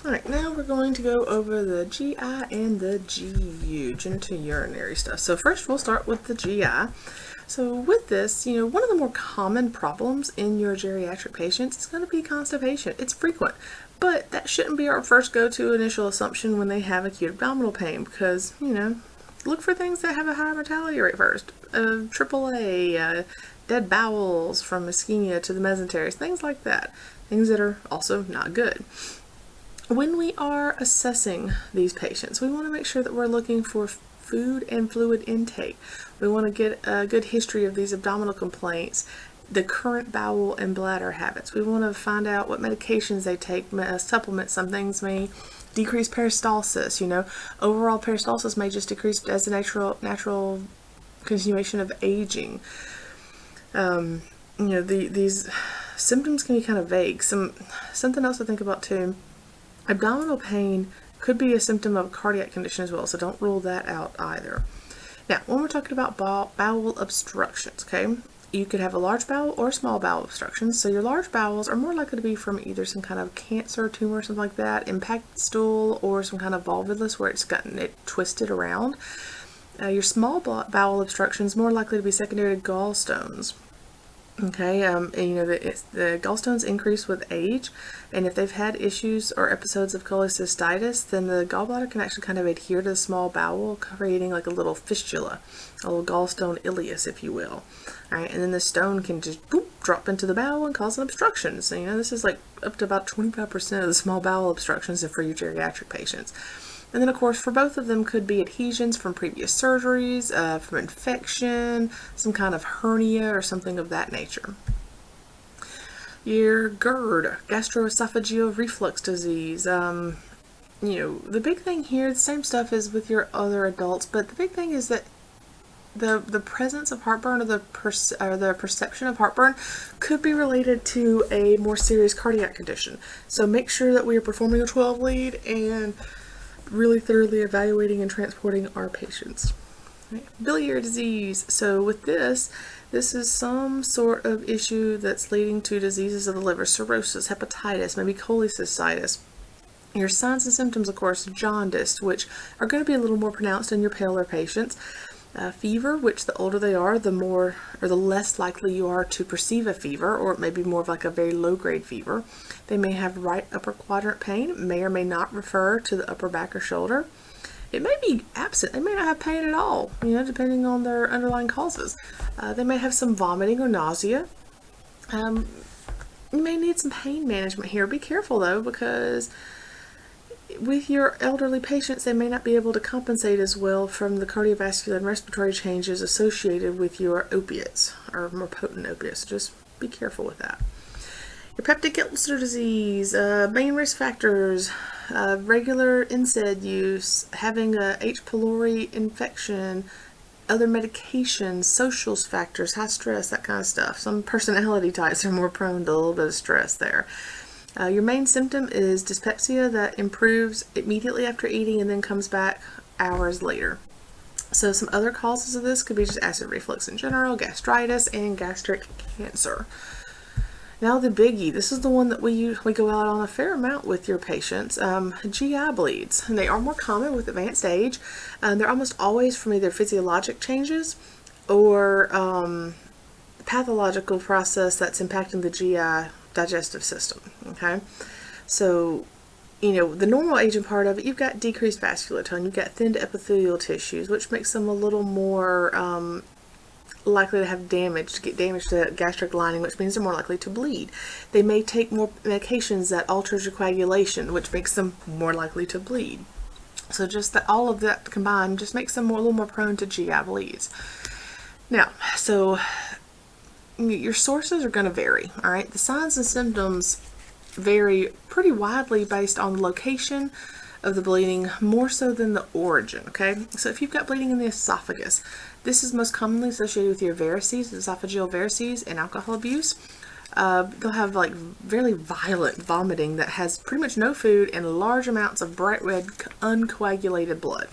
Alright, now we're going to go over the GI and the GU, genitourinary stuff. So first we'll start with the GI. So with this, one of the more common problems in your geriatric patients is going to be constipation. It's frequent, but that shouldn't be our first go-to initial assumption when they have acute abdominal pain because, look for things that have a higher mortality rate first. AAA, dead bowels from ischemia to the mesenteries, things like that. Things that are also not good. When we are assessing these patients, we want to make sure that we're looking for food and fluid intake. We want to get a good history of these abdominal complaints, the current bowel and bladder habits. We want to find out what medications they take, supplements. Some things may decrease peristalsis. Overall peristalsis may just decrease as a natural continuation of aging. These symptoms can be kind of vague. Something else to think about too. Abdominal pain could be a symptom of a cardiac condition as well, so don't rule that out either. Now, when we're talking about bowel obstructions, okay, you could have a large bowel or small bowel obstructions. So your large bowels are more likely to be from either some kind of cancer, tumor, something like that, impacted stool, or some kind of volvulus where it's gotten it twisted around. Your small bowel obstructions more likely to be secondary to gallstones. Okay, the gallstones increase with age, and if they've had issues or episodes of cholecystitis, then the gallbladder can actually kind of adhere to the small bowel, creating like a little fistula, a little gallstone ileus, if you will. All right, and then the stone can just drop into the bowel and cause an obstruction. So, this is like up to about 25% of the small bowel obstructions for your geriatric patients. And then, of course, for both of them could be adhesions from previous surgeries, from infection, some kind of hernia or something of that nature. Your GERD, gastroesophageal reflux disease. The big thing here, the same stuff as with your other adults, but the big thing is that the presence of heartburn or the perception of heartburn could be related to a more serious cardiac condition. So make sure that we are performing a 12 lead and really thoroughly evaluating and transporting our patients. Right. Biliary disease. So with this is some sort of issue that's leading to diseases of the liver, cirrhosis, hepatitis, maybe cholecystitis. Your signs and symptoms, of course, jaundice, which are going to be a little more pronounced in your paler patients. Fever, which the older they are, the more or the less likely you are to perceive a fever, or it may be more of like a very low-grade fever. They may have right upper quadrant pain, may or may not refer to the upper back or shoulder. It may be absent. They may not have pain at all, depending on their underlying causes. They may have some vomiting or nausea. You may need some pain management here. Be careful though, because with your elderly patients, they may not be able to compensate as well from the cardiovascular and respiratory changes associated with your opiates, or more potent opiates. Just be careful with that. Your peptic ulcer disease, main risk factors, regular NSAID use, having a H. pylori infection, other medications, social factors, high stress, that kind of stuff. Some personality types are more prone to a little bit of stress there. Your main symptom is dyspepsia that improves immediately after eating and then comes back hours later. So some other causes of this could be just acid reflux in general, gastritis, and gastric cancer. Now the biggie, this is the one that we go out on a fair amount with your patients, GI bleeds. And they are more common with advanced age. They're almost always from either physiologic changes or pathological process that's impacting the GI digestive system. Okay, so the normal aging part of it, you've got decreased vascular tone, you've got thinned epithelial tissues, which makes them a little more likely to have get damage to the gastric lining, which means they're more likely to bleed. They may take more medications that alters your coagulation, which makes them more likely to bleed. So just that all of that combined just makes them a little more prone to GI bleeds. Now, so your sources are going to vary, all right? The signs and symptoms vary pretty widely based on the location of the bleeding, more so than the origin, okay? So if you've got bleeding in the esophagus, this is most commonly associated with your varices, esophageal varices, and alcohol abuse. They'll have like very violent vomiting that has pretty much no food and large amounts of bright red uncoagulated blood.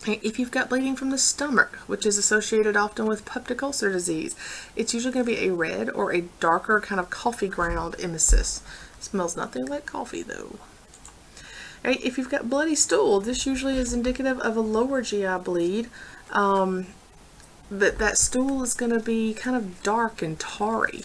If you've got bleeding from the stomach, which is associated often with peptic ulcer disease, it's usually going to be a red or a darker kind of coffee ground emesis. Smells nothing like coffee though. Right? If you've got bloody stool, this usually is indicative of a lower GI bleed. That stool is going to be kind of dark and tarry.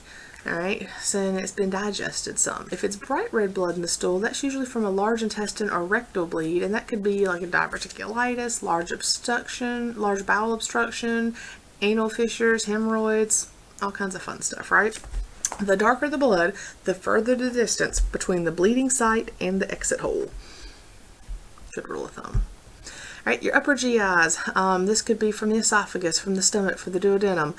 Alright, so it's been digested some. If it's bright red blood in the stool, that's usually from a large intestine or rectal bleed, and that could be like a diverticulitis, large bowel obstruction, anal fissures, hemorrhoids, all kinds of fun stuff, right? The darker the blood, the further the distance between the bleeding site and the exit hole. Good rule of thumb. Alright, your upper GIs. This could be from the esophagus, from the stomach, from the duodenum.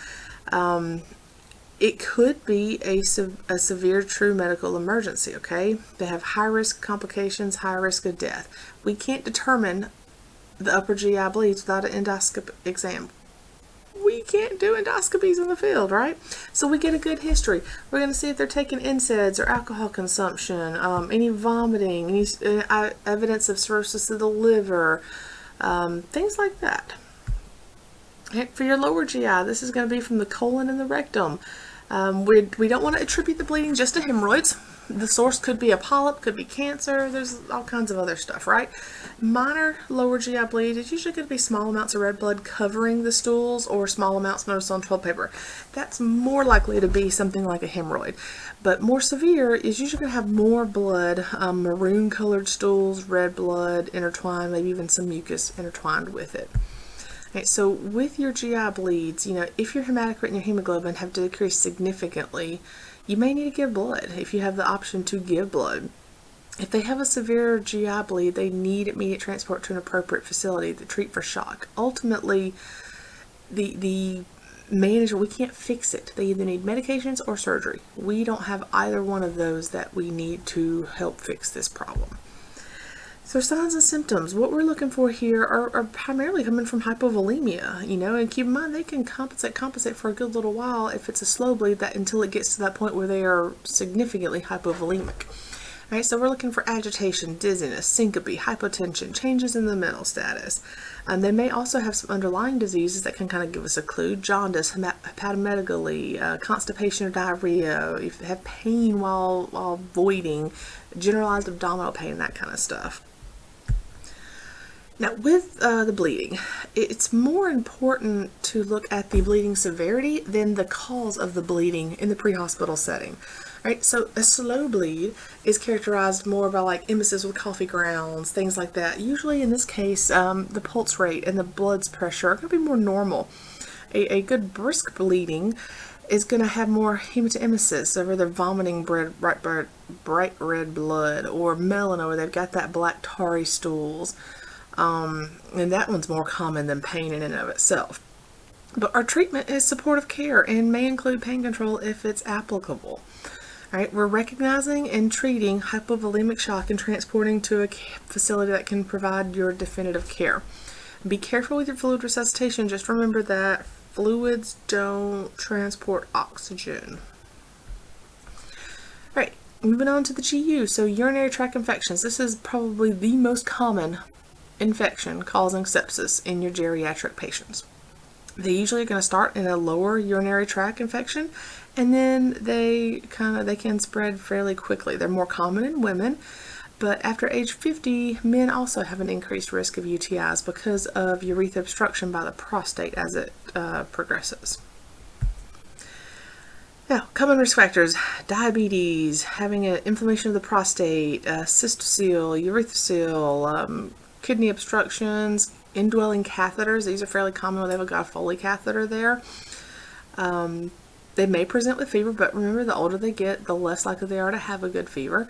It could be a severe true medical emergency, okay? They have high risk complications, high risk of death. We can't determine the upper GI bleeds without an endoscopic exam. We can't do endoscopies in the field, right? So we get a good history. We're going to see if they're taking NSAIDs or alcohol consumption, any vomiting, any evidence of cirrhosis of the liver, things like that. For your lower GI, this is going to be from the colon and the rectum. We don't want to attribute the bleeding just to hemorrhoids. The source could be a polyp, could be cancer, there's all kinds of other stuff, right? Minor lower GI bleed is usually going to be small amounts of red blood covering the stools or small amounts noticed on toilet paper. That's more likely to be something like a hemorrhoid. But more severe is usually going to have more blood, maroon colored stools, red blood intertwined, maybe even some mucus intertwined with it. Okay, so with your GI bleeds, if your hematocrit and your hemoglobin have decreased significantly, you may need to give blood if you have the option to give blood. If they have a severe GI bleed, they need immediate transport to an appropriate facility to treat for shock. Ultimately, the manager, we can't fix it. They either need medications or surgery. We don't have either one of those that we need to help fix this problem. So signs and symptoms, what we're looking for here are primarily coming from hypovolemia, and keep in mind they can compensate for a good little while if it's a slow bleed until it gets to that point where they are significantly hypovolemic. All right, so we're looking for agitation, dizziness, syncope, hypotension, changes in the mental status. They may also have some underlying diseases that can kind of give us a clue: jaundice, hepatomegaly, constipation or diarrhea, if they have pain while voiding, generalized abdominal pain, that kind of stuff. Now with the bleeding, it's more important to look at the bleeding severity than the cause of the bleeding in the pre-hospital setting. Right, so a slow bleed is characterized more by like emesis with coffee grounds, things like that. Usually in this case, the pulse rate and the blood pressure are going to be more normal. A good brisk bleeding is going to have more hematemesis, over they're vomiting bright red blood, or melena, where they've got that black tarry stools. And that one's more common than pain in and of itself. But our treatment is supportive care and may include pain control if it's applicable. All right, we're recognizing and treating hypovolemic shock and transporting to a facility that can provide your definitive care. Be careful with your fluid resuscitation. Just remember that fluids don't transport oxygen. All right, moving on to the GU. So urinary tract infections. This is probably the most common infection causing sepsis in your geriatric patients. They usually are going to start in a lower urinary tract infection, and then they can spread fairly quickly. They're more common in women, but after age 50, men also have an increased risk of UTIs because of urethral obstruction by the prostate as it progresses. Now, common risk factors: diabetes, having an inflammation of the prostate, cystocele, urethral, kidney obstructions, indwelling catheters. These are fairly common when they have a Foley catheter there. They may present with fever, but remember, the older they get, the less likely they are to have a good fever.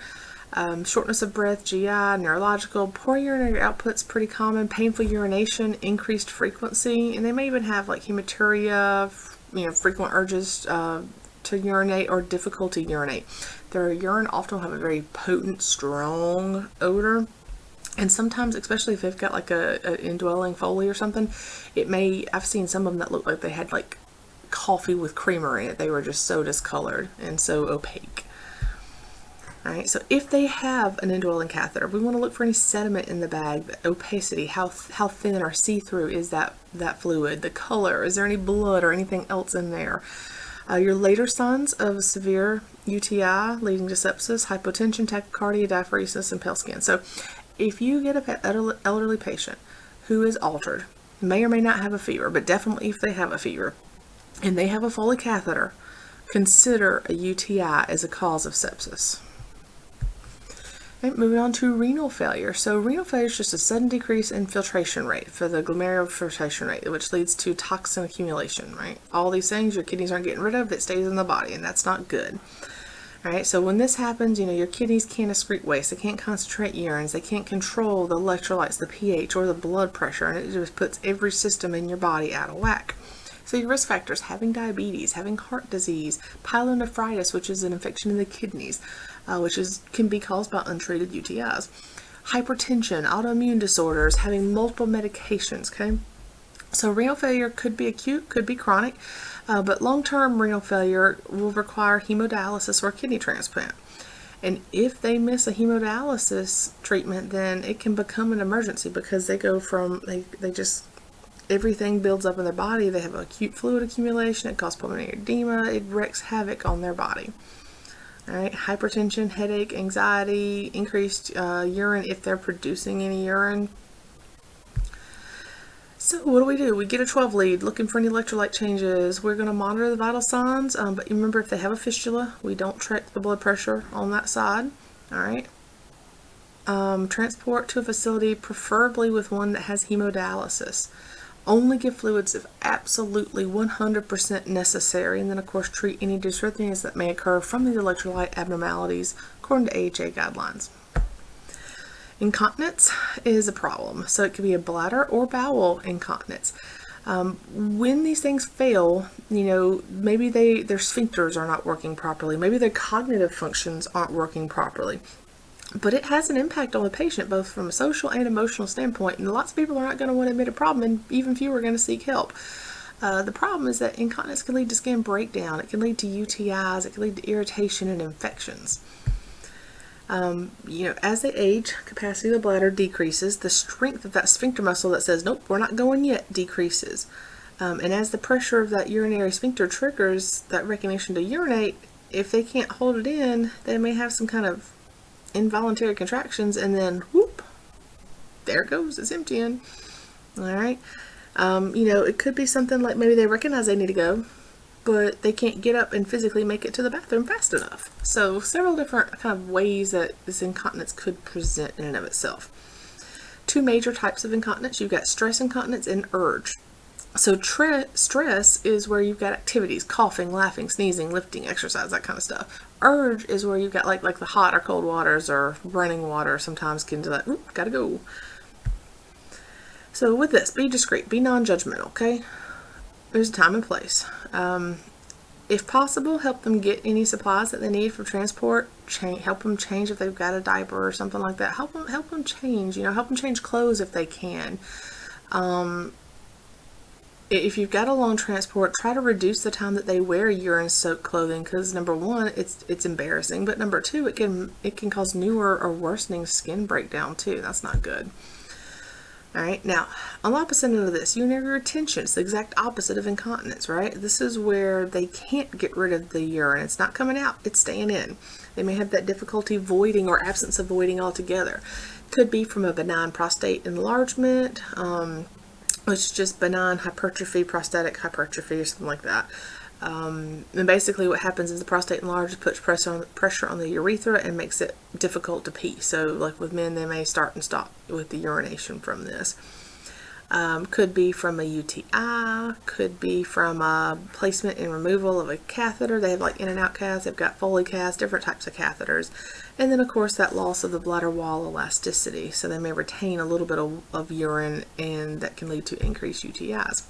Shortness of breath, GI, neurological, poor urinary output's pretty common. Painful urination, increased frequency, and they may even have like hematuria, frequent urges to urinate or difficulty urinate. Their urine often will have a very potent, strong odor. And sometimes, especially if they've got like a indwelling Foley or something, I've seen some of them that look like they had like coffee with creamer in it. They were just so discolored and so opaque. Alright, so if they have an indwelling catheter, we want to look for any sediment in the bag, the opacity, how thin or see-through is that fluid, the color, is there any blood or anything else in there. Your later signs of severe UTI leading to sepsis: hypotension, tachycardia, diaphoresis, and pale skin. So if you get an elderly patient who is altered, may or may not have a fever, but definitely if they have a fever, and they have a Foley catheter, consider a UTI as a cause of sepsis. Okay, moving on to renal failure. So renal failure is just a sudden decrease in filtration rate for the glomerular filtration rate, which leads to toxin accumulation, right? All these things your kidneys aren't getting rid of that stays in the body, and that's not good. All right, so when this happens, your kidneys can't excrete waste, they can't concentrate urines, they can't control the electrolytes, the pH, or the blood pressure, and it just puts every system in your body out of whack. So your risk factors: having diabetes, having heart disease, pyelonephritis, which is an infection in the kidneys, which can be caused by untreated UTIs, hypertension, autoimmune disorders, having multiple medications, okay? So renal failure could be acute, could be chronic, but long-term renal failure will require hemodialysis or kidney transplant. And if they miss a hemodialysis treatment, then it can become an emergency because they go from, they just, everything builds up in their body. They have acute fluid accumulation. It causes pulmonary edema. It wreaks havoc on their body. All right, hypertension, headache, anxiety, increased urine if they're producing any urine. So what do? We get a 12 lead looking for any electrolyte changes. We're going to monitor the vital signs, but remember, if they have a fistula, we don't check the blood pressure on that side. All right. Transport to a facility, preferably with one that has hemodialysis. Only give fluids if absolutely 100% necessary, and then of course treat any dysrhythmias that may occur from these electrolyte abnormalities according to AHA guidelines. Incontinence is a problem, so it could be a bladder or bowel incontinence. When these things fail, maybe their sphincters are not working properly, maybe their cognitive functions aren't working properly. But it has an impact on the patient, both from a social and emotional standpoint, and lots of people are not going to want to admit a problem, and even fewer are going to seek help. The problem is that incontinence can lead to skin breakdown, it can lead to UTIs, it can lead to irritation and infections. As they age, capacity of the bladder decreases, the strength of that sphincter muscle that says, nope, we're not going yet, decreases. And as the pressure of that urinary sphincter triggers that recognition to urinate, if they can't hold it in, they may have some kind of involuntary contractions, and then whoop, there it goes, it's emptying. All right. It could be something like maybe they recognize they need to go, but they can't get up and physically make it to the bathroom fast enough. So several different kind of ways that this incontinence could present in and of itself. Two major types of incontinence: you've got stress incontinence and urge. So stress is where you've got activities, coughing, laughing, sneezing, lifting, exercise, that kind of stuff. Urge is where you've got like the hot or cold waters or running water sometimes get into that, oop, gotta go. So with this, be discreet, be non-judgmental, okay? There's a time and place. If possible, help them get any supplies that they need for transport. Help them change if they've got a diaper or something like that. Help them change, help them change clothes if they can. If you've got a long transport, try to reduce the time that they wear urine-soaked clothing, because number one, it's embarrassing, but number two, it can cause newer or worsening skin breakdown too. That's not good. All right, now on the opposite end of this, urinary retention. It's the exact opposite of incontinence, right? This is where they can't get rid of the urine. It's not coming out, it's staying in. They may have that difficulty voiding or absence of voiding altogether. Could be from a benign prostate enlargement, which is just benign hypertrophy, prostatic hypertrophy, or something like that. And basically what happens is the prostate enlarges, puts pressure on the urethra and makes it difficult to pee. So like with men, they may start and stop with the urination from this. Could be from a UTI, could be from a placement and removal of a catheter. They have like in and out caths, they've got Foley caths, different types of catheters. And then of course that loss of the bladder wall elasticity. So they may retain a little bit of urine, and that can lead to increased UTIs.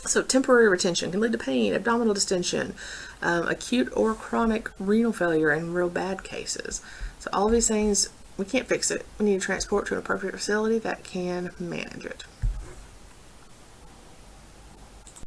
So temporary retention can lead to pain, abdominal distension, acute or chronic renal failure in real bad cases. So all of these things, we can't fix it. We need to transport to an appropriate facility that can manage it.